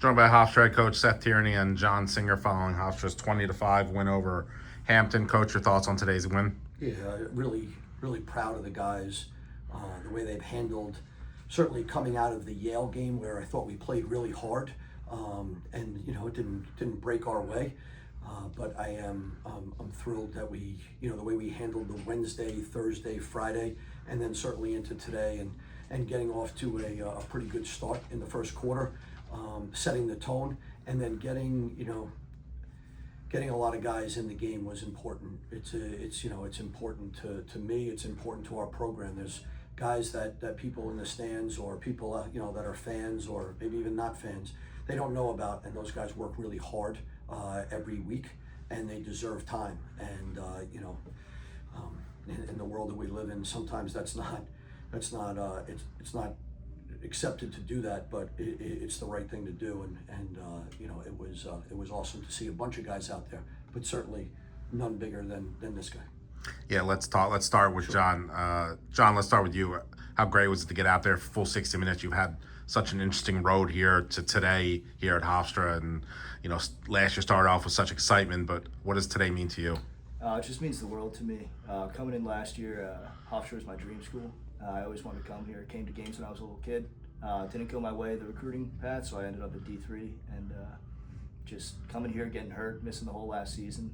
Joined by Hofstra head coach Seth Tierney and John Singer following Hofstra's 20-5 win over Hampton. Coach, your thoughts on today's win? Yeah, really proud of the guys, the way they've handled, certainly coming out of the Yale game where I thought we played really hard, and it didn't break our way. But I'm thrilled that we, the way we handled the Wednesday, Thursday, Friday, and then certainly into today, and getting off to a pretty good start in the first quarter, setting the tone, and then getting a lot of guys in the game was important. It's important to me. It's important to our program. There's guys that people in the stands or people that are fans or maybe even not fans, they don't know about, and those guys work really hard every week, and they deserve time. And in the world that we live in, sometimes it's not accepted to do that, but it's the right thing to do, and it was awesome to see a bunch of guys out there, but certainly none bigger than this guy. Yeah, let's start with John. John, let's start with you. How great was it to get out there for full 60 minutes? You've had such an interesting road here to today here at Hofstra, and last year started off with such excitement, but what does today mean to you? It just means the world to me. Coming in last year, Hofstra was my dream school. I always wanted to come here. Came to games when I was a little kid. Didn't go my way the recruiting path, so I ended up at D3. And just coming here, getting hurt, missing the whole last season,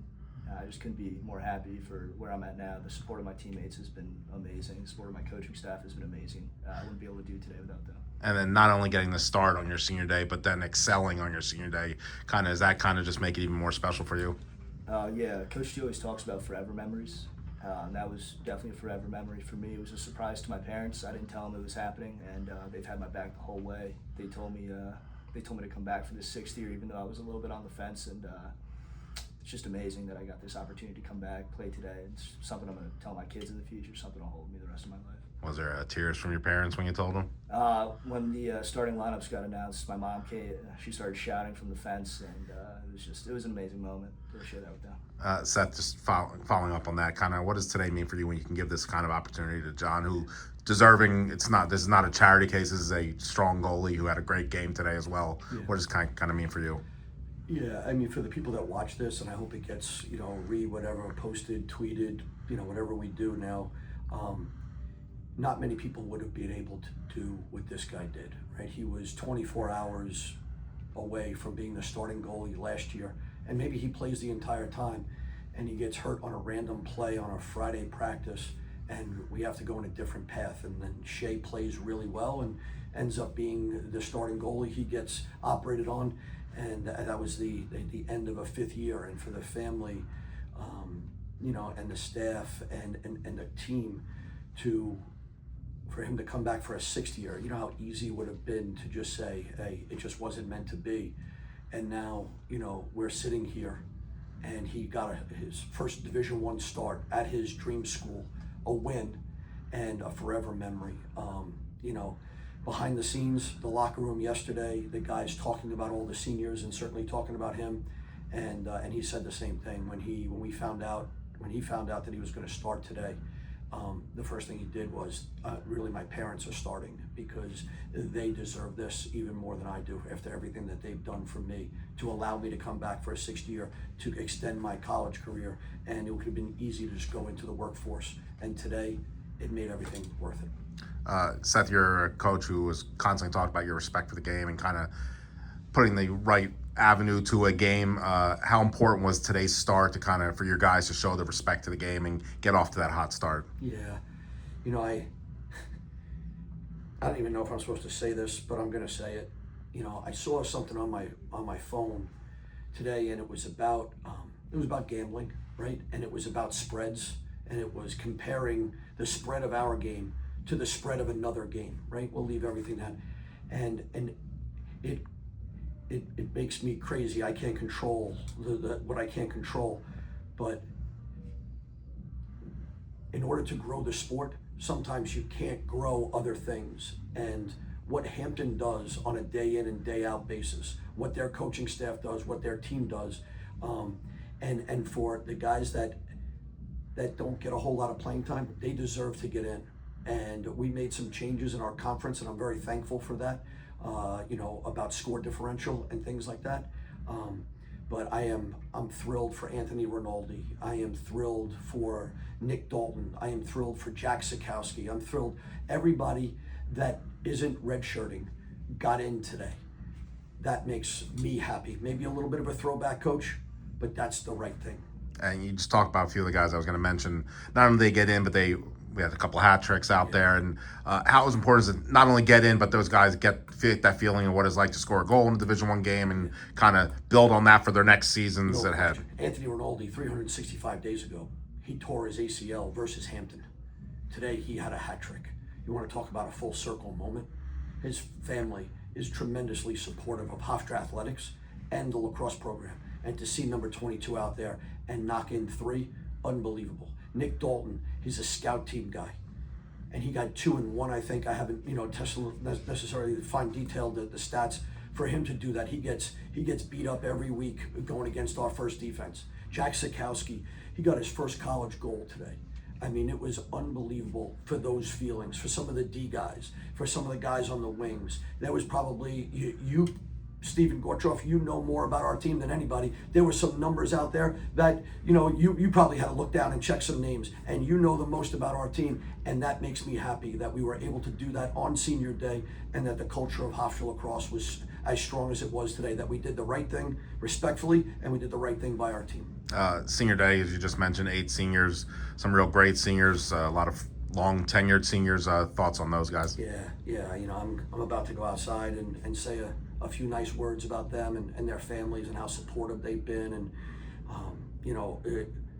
I just couldn't be more happy for where I'm at now. The support of my teammates has been amazing. The support of my coaching staff has been amazing. I wouldn't be able to do today without them. And then not only getting the start on your senior day, but then excelling on your senior day. Does that just make it even more special for you? Yeah, Coach T always talks about forever memories. And that was definitely a forever memory for me. It was a surprise to my parents. I didn't tell them it was happening, and they've had my back the whole way. They told me to come back for this sixth year, even though I was a little bit on the fence. And it's just amazing that I got this opportunity to come back, play today. It's something I'm going to tell my kids in the future. Something will hold me the rest of my life. Was there tears from your parents when you told them? When the starting lineups got announced, my mom came. She started shouting from the fence, and it was an amazing moment to share that with them. Seth, just following up on that, what does today mean for you when you can give this kind of opportunity to John, who deserving? This is not a charity case. This is a strong goalie who had a great game today as well. Yeah. What does kind of mean for you? Yeah, I mean, for the people that watch this, and I hope it gets read whatever, posted, tweeted, whatever we do now. Not many people would have been able to do what this guy did, right? He was 24 hours away from being the starting goalie last year, and maybe he plays the entire time, and he gets hurt on a random play on a Friday practice, and we have to go in a different path. And then Shea plays really well and ends up being the starting goalie. He gets operated on, and that was the end of a fifth year. And for the family, and the staff and the team for him to come back for a sixth year, how easy it would have been to just say, hey, it just wasn't meant to be. And now, we're sitting here, and he got his first Division I start at his dream school, a win, and a forever memory. Behind the scenes, the locker room yesterday, the guys talking about all the seniors and certainly talking about him, and he said the same thing when he found out that he was going to start today. The first thing he did was, really, my parents are starting because they deserve this even more than I do after everything that they've done for me to allow me to come back for a sixth year, to extend my college career, and it would have been easy to just go into the workforce. And today, it made everything worth it. Seth, you're a coach who was constantly talking about your respect for the game and kind of putting the right avenue to a game. How important was today's start to for your guys to show the respect to the game and get off to that hot start? Yeah, I don't even know if I'm supposed to say this, but I'm going to say it. I saw something on my phone today, and it was about gambling, right? And it was about spreads, and it was comparing the spread of our game to the spread of another game, right? We'll leave everything that, and it makes me crazy. I can't control what I can't control, but in order to grow the sport, sometimes you can't grow other things. And what Hampton does on a day in and day out basis, what their coaching staff does, what their team does, and for the guys that don't get a whole lot of playing time, they deserve to get in. And we made some changes in our conference, and I'm very thankful for that. about score differential and things like that. But I'm thrilled for Anthony Rinaldi. I am thrilled for Nick Dalton. I am thrilled for Jack Sikowski. I'm thrilled. Everybody that isn't redshirting got in today. That makes me happy. Maybe a little bit of a throwback, Coach, but that's the right thing. And you just talked about a few of the guys I was going to mention. Not only they get in, but we had a couple of hat tricks out there. And how it was important is to not only get in, but those guys get that feeling of what it's like to score a goal in a Division I game and kind of build on that for their next seasons ahead. Anthony Rinaldi, 365 days ago, he tore his ACL versus Hampton. Today, he had a hat trick. You want to talk about a full circle moment? His family is tremendously supportive of Hofstra Athletics and the lacrosse program. And to see number 22 out there and knock in 3, unbelievable. Nick Dalton, he's a scout team guy. And he got 2 and 1, I think. I haven't, necessarily fine detailed the stats. For him to do that, he gets beat up every week going against our first defense. Jack Sikowski, he got his first college goal today. I mean, it was unbelievable for those feelings, for some of the D guys, for some of the guys on the wings. There was probably, you Stephen Gortroff, you know more about our team than anybody. There were some numbers out there that, you probably had to look down and check some names, and you know the most about our team, and that makes me happy that we were able to do that on senior day, and that the culture of Hofstra lacrosse was as strong as it was today, that we did the right thing respectfully, and we did the right thing by our team. Senior day, as you just mentioned, 8 seniors, some real great seniors, a lot of long tenured seniors. Thoughts on those guys? Yeah. I'm about to go outside and say a few nice words about them and their families and how supportive they've been, and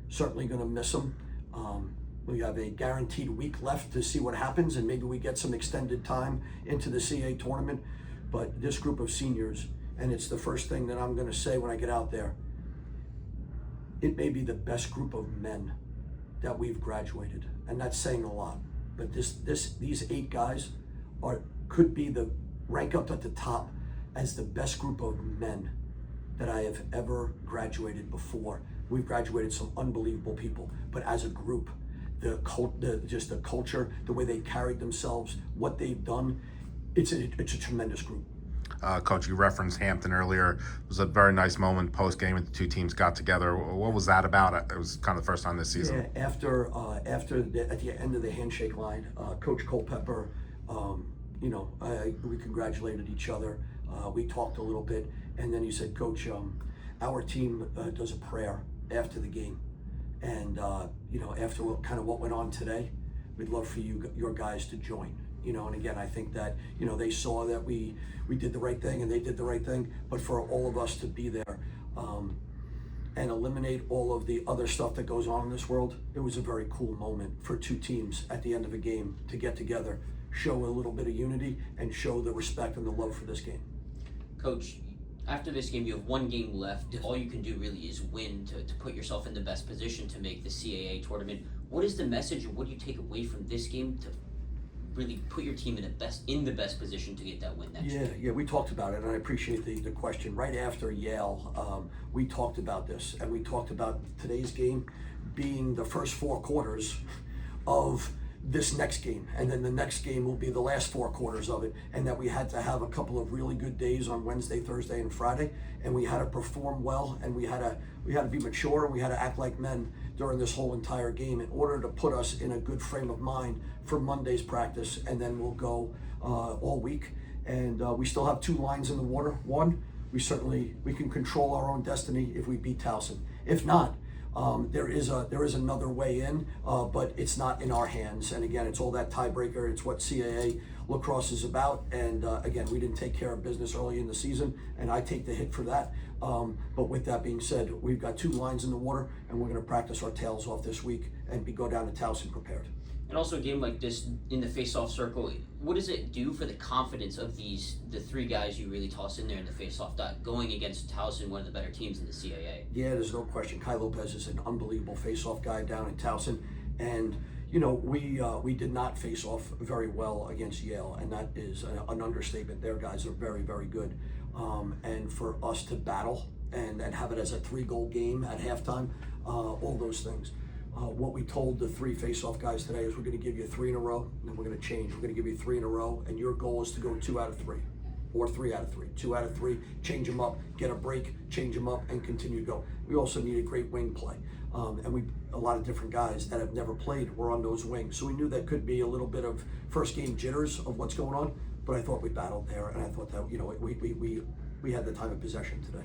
certainly going to miss them. We have a guaranteed week left to see what happens, and maybe we get some extended time into the CA tournament. But this group of seniors, and it's the first thing that I'm going to say when I get out there, it may be the best group of men that we've graduated, and that's saying a lot. But these 8 guys could be the rank up at the top as the best group of men that I have ever graduated before. We've graduated some unbelievable people, but as a group, the culture, the way they carried themselves, what they've done, it's a tremendous group. Coach, you referenced Hampton earlier. It was a very nice moment post-game when the 2 teams got together. What was that about? It was kind of the first time this season. Yeah, at the end of the handshake line, Coach Culpepper, we congratulated each other. We talked a little bit, and then he said, Coach, our team does a prayer after the game. And, after what went on today, we'd love for your guys to join. And again, I think that, they saw that we did the right thing and they did the right thing, but for all of us to be there and eliminate all of the other stuff that goes on in this world, it was a very cool moment for 2 teams at the end of a game to get together, show a little bit of unity, and show the respect and the love for this game. Coach, after this game, you have 1 game left. All you can do really is win to put yourself in the best position to make the CAA tournament. What is the message, or what do you take away from this game to really put your team in the best position to get that win next year? Yeah, we talked about it, and I appreciate the question. Right after Yale, we talked about this, and we talked about today's game being the first 4 quarters of this next game, and then the next game will be the last 4 quarters of it, and that we had to have a couple of really good days on Wednesday, Thursday, and Friday, and we had to perform well, and we had to be mature, and we had to act like men during this whole entire game in order to put us in a good frame of mind for Monday's practice, and then we'll go all week. And we still have 2 lines in the water. One, we can control our own destiny if we beat Towson. If not, there is another way in, but it's not in our hands. And again, it's all that tiebreaker. It's what CAA lacrosse is about. And again, we didn't take care of business early in the season, and I take the hit for that. But with that being said, we've got 2 lines in the water, and we're going to practice our tails off this week and go down to Towson prepared. And also a game like this in the face-off circle, what does it do for the confidence of the 3 guys you really toss in there in the face-off dot going against Towson, one of the better teams in the CAA? Yeah, there's no question. Kai Lopez is an unbelievable face-off guy down in Towson, and we did not face off very well against Yale, and that is an understatement. Their guys are very, very good, and for us to battle and have it as a 3-goal game at halftime, all those things. What we told the 3 face-off guys today is we're going to give you 3 in a row, and then we're going to change. We're going to give you 3 in a row, and your goal is to go 2 out of 3. or 3 out of 3, 2 out of 3, change them up, get a break, change them up, and continue to go. We also needed great wing play. And a lot of different guys that have never played were on those wings. So we knew that could be a little bit of first game jitters of what's going on, but I thought we battled there, and I thought that, we had the time of possession today.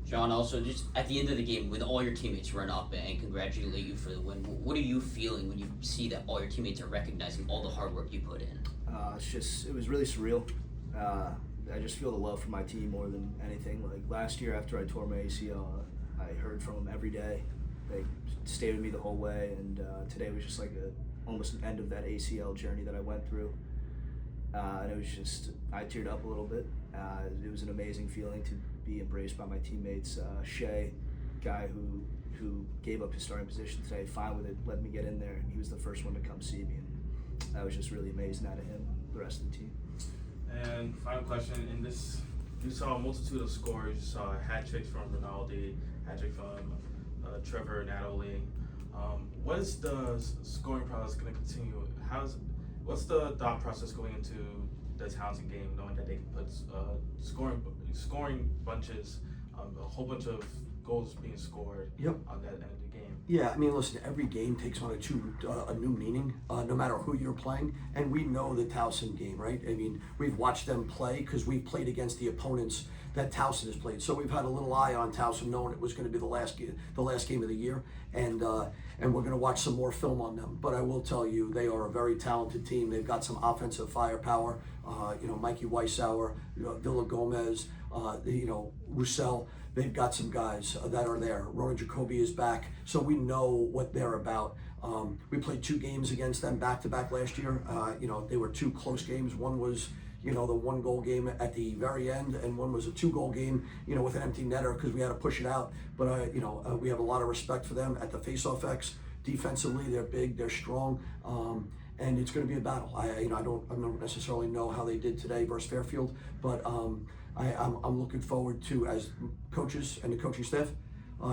John, also just at the end of the game, when all your teammates run up and congratulate you for the win, what are you feeling when you see that all your teammates are recognizing all the hard work you put in? It was really surreal. I just feel the love for my team more than anything. Like last year after I tore my ACL, I heard from them every day. They stayed with me the whole way, and today was just like almost an end of that ACL journey that I went through. And it was just, I teared up a little bit. It was an amazing feeling to be embraced by my teammates. Shea, guy who gave up his starting position today, fine with it, let me get in there, and he was the first one to come see me. And I was just really amazing out of him, the rest of the team. And final question, in this, you saw a multitude of scores. You saw hat tricks from Ronaldo, hat trick from Trevor, Natalie. What is the scoring process going to continue? What's the thought process going into the Townsend game, knowing that they can put scoring bunches, a whole bunch of goals being scored on that end of the game? Yeah, I mean, listen, every game takes on a new meaning, no matter who you're playing. And we know the Towson game, right? I mean, we've watched them play because we've played against the opponents that Towson has played. So we've had a little eye on Towson, knowing it was going to be the last game of the year. And we're going to watch some more film on them. But I will tell you, they are a very talented team. They've got some offensive firepower. Mikey Weissauer, Villa Gomez, Roussel. They've got some guys that are there. Ronan Jacoby is back, so we know what they're about. We played 2 games against them back-to-back last year. They were 2 close games. One was, the 1-goal game at the very end, and one was a 2-goal game, with an empty netter because we had to push it out. But, we have a lot of respect for them at the face-off X. Defensively, they're big, they're strong, and it's going to be a battle. I don't necessarily know how they did today versus Fairfield, but I'm looking forward to, as coaches and the coaching staff,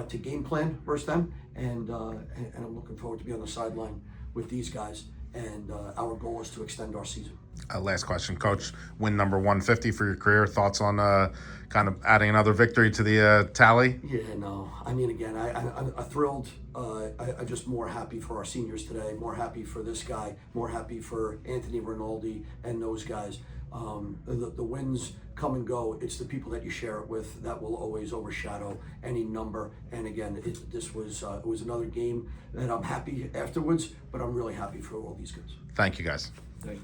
to game plan versus them, and I'm looking forward to be on the sideline with these guys. And our goal is to extend our season. Last question, Coach. Win number 150 for your career. Thoughts on kind of adding another victory to the tally? Yeah, no. I mean, again, I'm thrilled. I'm just more happy for our seniors today, more happy for this guy, more happy for Anthony Rinaldi and those guys. The wins come and go. It's the people that you share it with that will always overshadow any number. And again, it was another game that I'm happy afterwards, but I'm really happy for all these guys. Thank you, guys. Thank you.